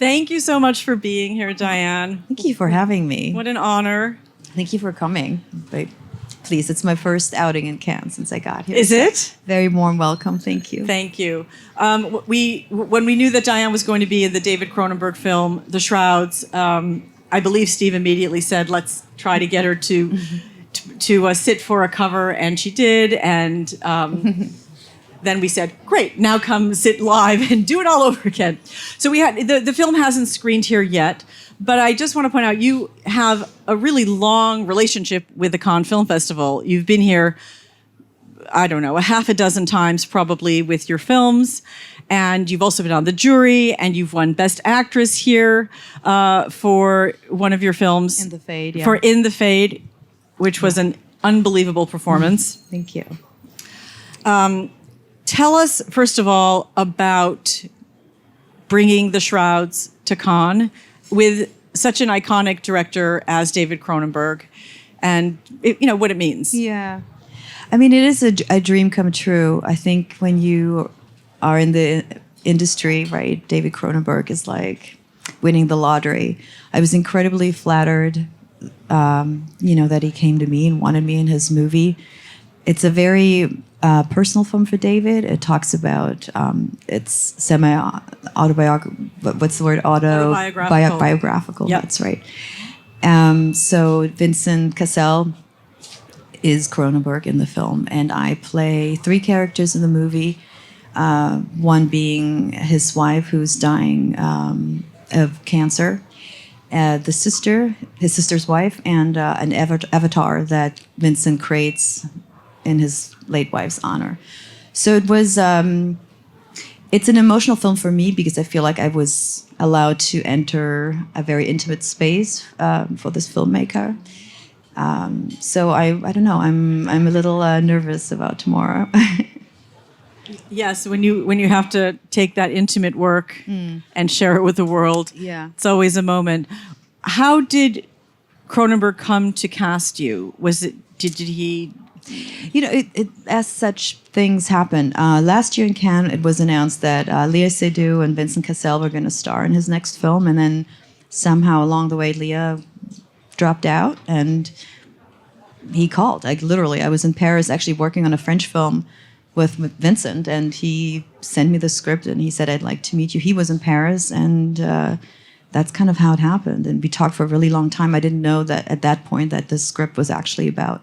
Thank you so much for being here, Diane. Thank you for having me. What an honor. Thank you for coming. But please, it's my first outing in Cannes since I got here. Is it? Very warm welcome. Thank you. Thank you. When we knew that Diane was going to be in the David Cronenberg film, The Shrouds, I believe Steve immediately said, let's try to get her to sit for a cover, and she did. And then we said, great, now come sit live and do it all over again. So we had the film hasn't screened here yet, but I just want to point out you have a really long relationship with the Cannes Film Festival. You've been here, I don't know, a half a dozen times probably with your films. And you've also been on the jury, and you've won Best Actress here for one of your films. In the Fade, yeah. For In the Fade, which was an unbelievable performance. Thank you. Tell us, first of all, about bringing The Shrouds to Cannes with such an iconic director as David Cronenberg, and what it means. Yeah. I mean, it is a dream come true. I think when you are in the industry, right, David Cronenberg is like winning the lottery. I was incredibly flattered, that he came to me and wanted me in his movie. It's a very personal film for David. It talks about, it's semi-autobiographical, what's the word? Biographical, yep. That's right. So Vincent Cassel is Cronenberg in the film, and I play 3 characters in the movie, one being his wife who's dying of cancer, his sister's wife, and an avatar that Vincent creates in his late wife's honor. So it was, it's an emotional film for me because I feel like I was allowed to enter a very intimate space for this filmmaker. So I don't know, I'm a little nervous about tomorrow. Yes, when you have to take that intimate work and share it with the world, yeah, it's always a moment. How did Cronenberg come to cast you? Did he? As such things happen. Last year in Cannes, it was announced that Léa Seydoux and Vincent Cassel were going to star in his next film, and then somehow along the way, Léa dropped out, and he called. Like literally, I was in Paris actually working on a French film with Vincent, and he sent me the script, and he said, "I'd like to meet you." He was in Paris, and that's kind of how it happened. And we talked for a really long time. I didn't know that at that point that the script was actually about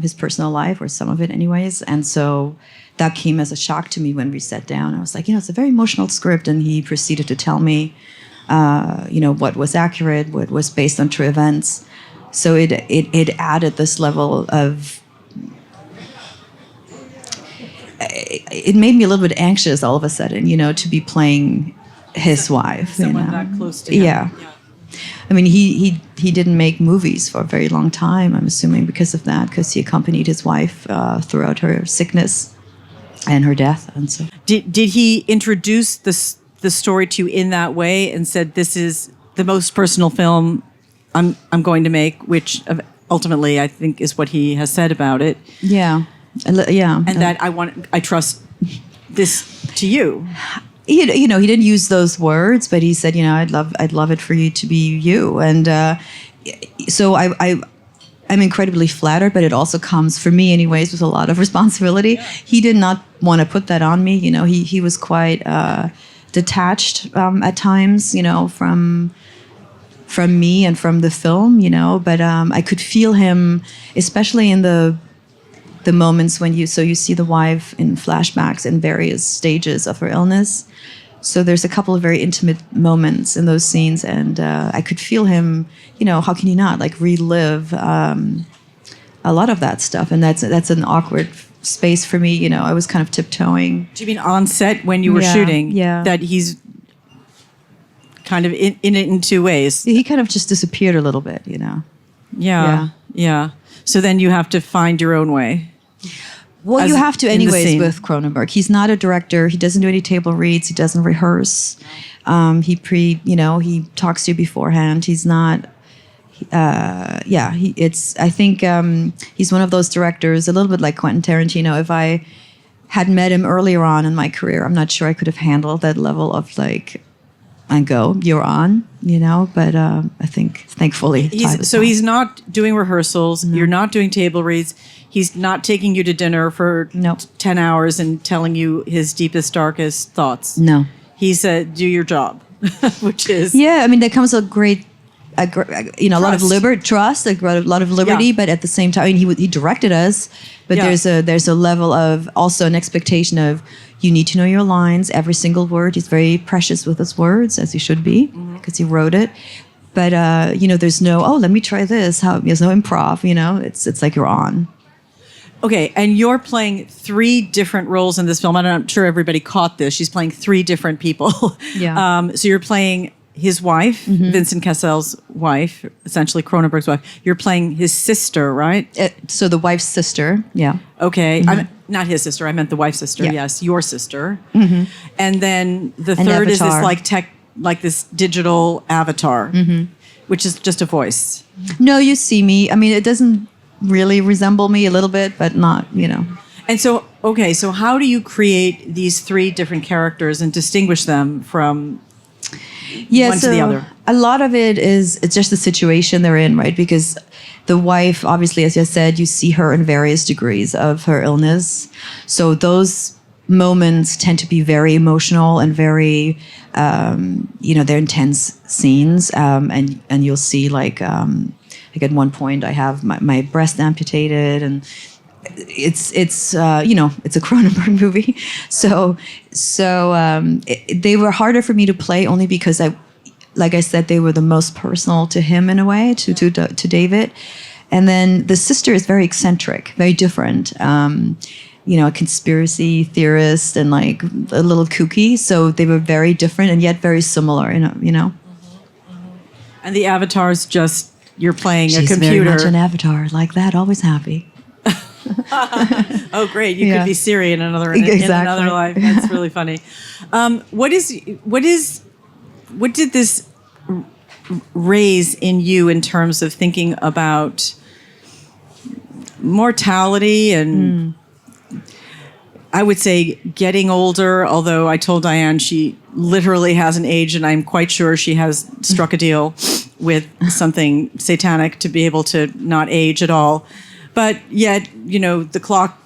his personal life, or some of it anyways. And so that came as a shock to me when we sat down. I was like, it's a very emotional script. And he proceeded to tell me, what was accurate, what was based on true events. So it added this level of, it made me a little bit anxious all of a sudden, to be playing his wife. Someone that close to him. Yeah. I mean, he didn't make movies for a very long time, I'm assuming because of that, because he accompanied his wife throughout her sickness and her death. And so, did he introduce the story to you in that way and said, this is the most personal film I'm going to make, which ultimately I think is what he has said about it. Yeah. Yeah. And that I trust this to you. He didn't use those words, but he said, I'd love it for you to be you. And so I'm incredibly flattered, but it also comes, for me anyways, with a lot of responsibility. Yeah. He did not want to put that on me. He was quite detached at times, from me and from the film, but I could feel him, especially in the moments when you see the wife in flashbacks in various stages of her illness. So there's a couple of very intimate moments in those scenes, and I could feel him, how can you not relive a lot of that stuff? And that's an awkward space for me. I was kind of tiptoeing. Do you mean on set when you were shooting? Yeah. That he's kind of in it in two ways. He kind of just disappeared a little bit, Yeah. So then you have to find your own way. Well, you have to anyways with Cronenberg. He's not a director. He doesn't do any table reads. He doesn't rehearse. He talks to you beforehand. He's not. I think he's one of those directors, a little bit like Quentin Tarantino. If I had met him earlier on in my career, I'm not sure I could have handled that level of and go. You're on, But I think, thankfully, he's not doing rehearsals. You're not doing table reads. He's not taking you to dinner for 10 hours and telling you his deepest, darkest thoughts. No. He said, do your job, which is... Yeah, I mean, there comes a lot of trust, a lot of liberty, but at the same time, I mean, he directed us, but there's a level of also an expectation of you need to know your lines, every single word. He's very precious with his words, as he should be, because he wrote it. But there's no, let me try this. There's no improv. It's like you're on. Okay, and you're playing 3 different roles in this film. I'm sure everybody caught this. She's playing 3 different people. Yeah. So you're playing his wife, Vincent Cassel's wife, essentially Cronenberg's wife. You're playing his sister, right? So the wife's sister, yeah. Okay, not his sister. I meant the wife's sister. Yeah. Yes, your sister. And then the third is this like this digital avatar, which is just a voice. No, you see me. I mean, it doesn't really resemble me a little bit, but not, And so, okay, so how do you create these 3 different characters and distinguish them from one to the other? A lot of it's just the situation they're in, right? Because the wife, obviously, as I said, you see her in various degrees of her illness. So those moments tend to be very emotional and very, they're intense scenes. And you'll see like at one point I have my breast amputated, and it's a Cronenberg movie. So they were harder for me to play only because like I said, they were the most personal to him in a way, to David. And then the sister is very eccentric, very different. A conspiracy theorist and like a little kooky. So they were very different and yet very similar, And the avatar's just, you're playing She's a computer. Very much an avatar, like that, always happy. Oh, great! You could be Siri in another life. That's really funny. What did this raise in you in terms of thinking about mortality and I would say getting older? Although I told Diane she literally hasn't aged, and I'm quite sure she has struck a deal with something satanic to be able to not age at all. But yet, the clock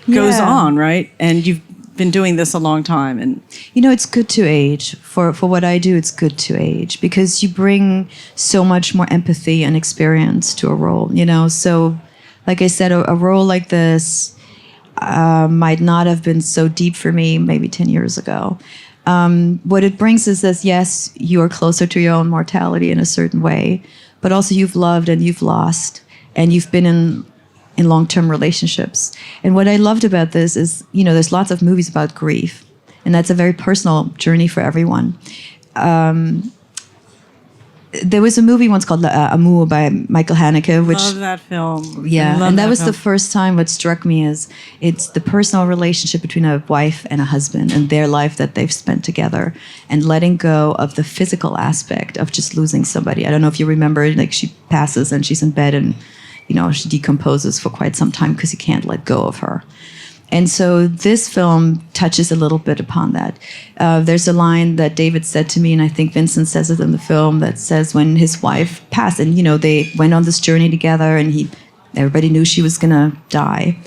goes on, right? And you've been doing this a long time. And it's good to age. For what I do, it's good to age because you bring so much more empathy and experience to a role, So, like I said, a role like this might not have been so deep for me maybe 10 years ago. What it brings is this, yes, you're closer to your own mortality in a certain way, but also you've loved and you've lost. And you've been in long-term relationships. And what I loved about this is, there's lots of movies about grief. And that's a very personal journey for everyone. There was a movie once called Amour by Michael Haneke, which... Love that film. Yeah, and that was the first time what struck me is it's the personal relationship between a wife and a husband and their life that they've spent together and letting go of the physical aspect of just losing somebody. I don't know if you remember, like she passes and she's in bed and, she decomposes for quite some time because he can't let go of her. And so this film touches a little bit upon that. There's a line that David said to me, and I think Vincent says it in the film, that says when his wife passed, and they went on this journey together, and everybody knew she was gonna die.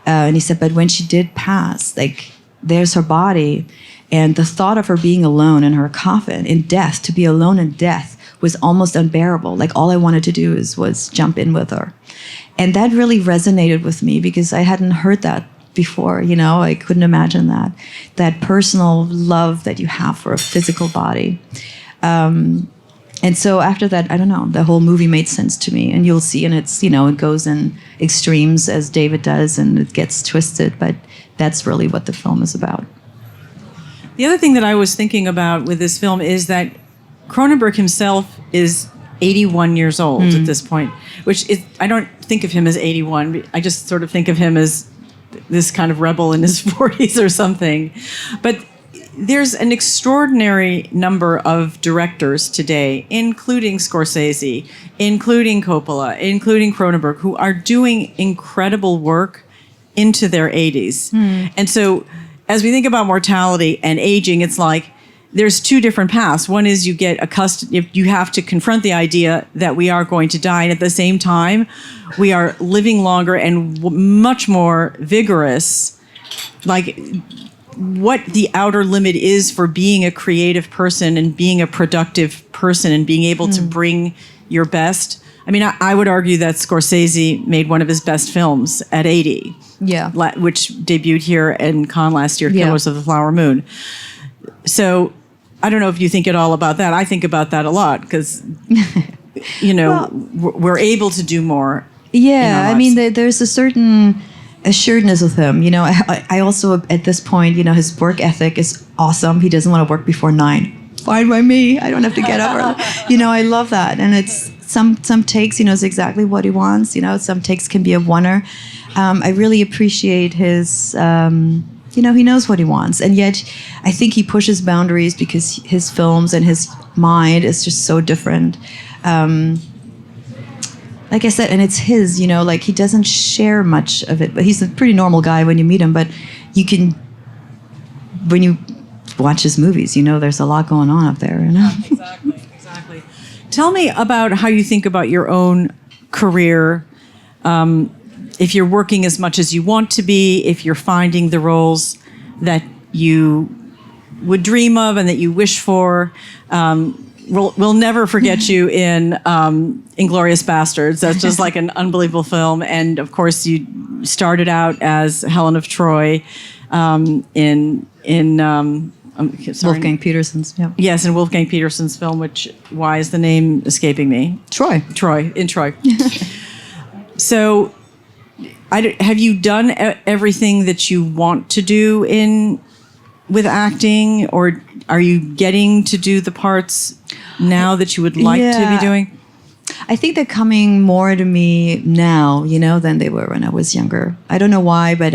And he said, but when she did pass, like there's her body, and the thought of her being alone in her coffin, in death, to be alone in death, was almost unbearable. Like all I wanted to do was jump in with her. And that really resonated with me because I hadn't heard that before, I couldn't imagine that personal love that you have for a physical body. And so after that, I don't know, the whole movie made sense to me. And you'll see, and it's, it goes in extremes as David does, and it gets twisted, but that's really what the film is about. The other thing that I was thinking about with this film is that Cronenberg himself is 81 years old at this point, which is, I don't think of him as 81. I just sort of think of him as this kind of rebel in his 40s or something. But there's an extraordinary number of directors today, including Scorsese, including Coppola, including Cronenberg, who are doing incredible work into their 80s. And so as we think about mortality and aging, it's like there's two different paths. One is you get accustomed, if you have to confront the idea that we are going to die. And at the same time, we are living longer and much more vigorous. Like what the outer limit is for being a creative person and being a productive person and being able to bring your best. I mean, I would argue that Scorsese made one of his best films at 80. Yeah. Which debuted here in Cannes last year, Yeah. Killers of the Flower Moon. So I don't know if you think at all about that. I think about that a lot because, we're able to do more. Yeah, I mean, there's a certain assuredness with him. I also, at this point, his work ethic is awesome. He doesn't want to work before 9. Fine by me. I don't have to get up early. I love that. And it's some takes, he knows exactly what he wants. Some takes can be a oneer. I really appreciate his... he knows what he wants. And yet, I think he pushes boundaries because his films and his mind is just so different. Like I said, and it's his, he doesn't share much of it. But he's a pretty normal guy when you meet him. But when you watch his movies, there's a lot going on up there, Exactly. Tell me about how you think about your own career. If you're working as much as you want to be, if you're finding the roles that you would dream of and that you wish for. We'll never forget you in Inglourious Bastards. That's just like an unbelievable film. And of course, you started out as Helen of Troy in Wolfgang Petersen's. Yeah. Yes, in Wolfgang Petersen's film, why is the name escaping me? Troy. In Troy. So... have you done everything that you want to do with acting, or are you getting to do the parts now that you would like to be doing? I think they're coming more to me now, than they were when I was younger. I don't know why, but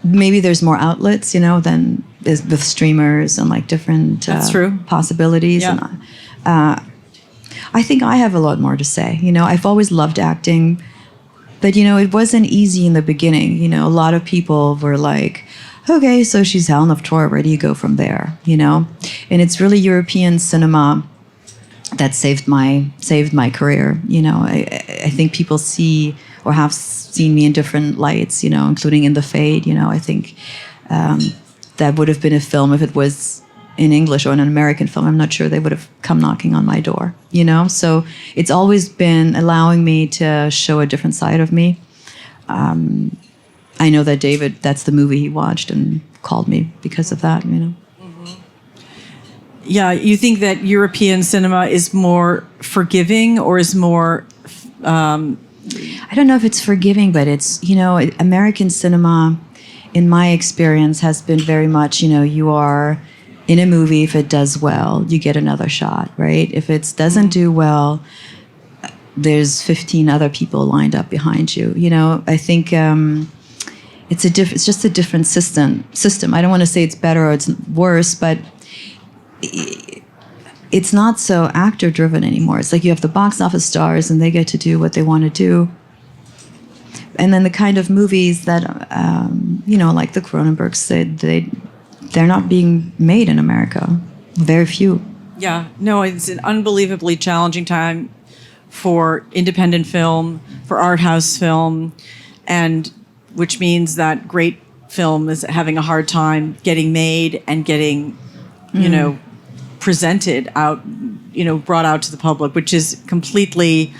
maybe there's more outlets, than with streamers and like different That's true. possibilities. Yeah. And, I think I have a lot more to say. I've always loved acting, but, it wasn't easy in the beginning. A lot of people were like, okay, so she's Helen of Troy, where do you go from there? And it's really European cinema that saved my career. I think people see or have seen me in different lights, including in The Fade. I think that would have been a film if it was in English or in an American film. I'm not sure they would have come knocking on my door, So it's always been allowing me to show a different side of me. I know that David, that's the movie he watched and called me because of that, Mm-hmm. Yeah, you think that European cinema is more forgiving or is more... I don't know if it's forgiving, but it's, American cinema, in my experience, has been very much, you are... in a movie, if it does well, you get another shot, right? If it doesn't do well, there's 15 other people lined up behind you. I think it's just a different system. I don't want to say it's better or it's worse, but it's not so actor-driven anymore. It's like you have the box office stars, and they get to do what they want to do. And then the kind of movies that, like the Cronenbergs said, they're not being made in America. Very few. Yeah, no, it's an unbelievably challenging time for independent film, for art house film, and which means that great film is having a hard time getting made and getting, presented out, brought out to the public, which is completely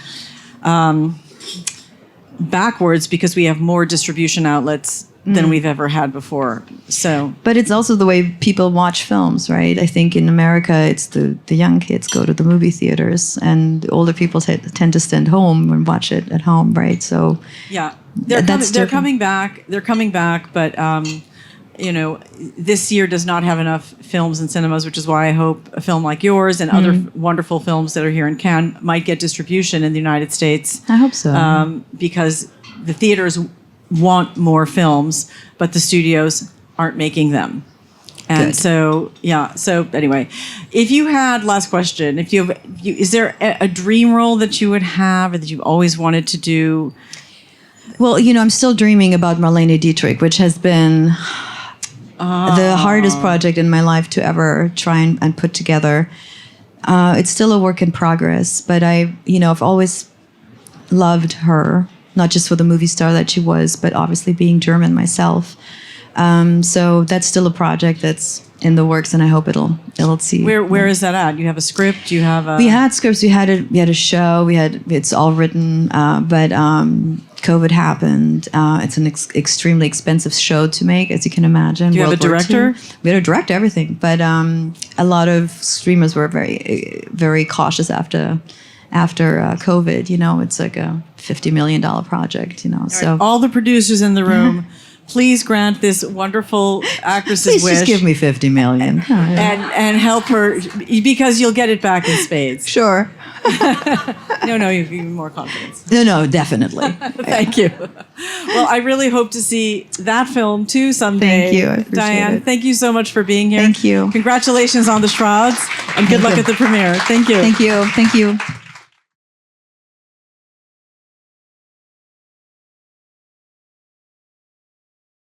backwards because we have more distribution outlets than we've ever had before. So, but it's also the way people watch films, right? I think in America, it's the young kids go to the movie theaters, and the older people tend to stand home and watch it at home, right? So, yeah, they're coming back. They're coming back, but this year does not have enough films in cinemas, which is why I hope a film like yours and other wonderful films that are here in Cannes might get distribution in the United States. I hope so. Because the theaters want more films, but the studios aren't making them. And Good. So anyway, if you had, last question, is there a dream role that you would have or that you've always wanted to do? Well, I'm still dreaming about Marlene Dietrich, which has been the hardest project in my life to ever try and put together. It's still a work in progress, but I've always loved her, not just for the movie star that she was, but obviously being German myself. So that's still a project that's in the works, and I hope it'll see. Where is that at? You have a script? You have a... We had scripts. We had a show. It's all written, but COVID happened. It's an extremely expensive show to make, as you can imagine. Do you have a director? We had to direct everything, but a lot of streamers were very, very cautious after COVID. It's like a $50 million project. So all the producers in the room. Please grant this wonderful actress's wish. Please just give me $50 million. And help her, because you'll get it back in spades. Sure. No, you give me more confidence. No, definitely. Thank you. Well, I really hope to see that film too someday. Thank you. I appreciate Diane, it. thank you so much for being here. Thank you. Congratulations on The Shrouds, and good luck at the premiere. Thank you. Thank you.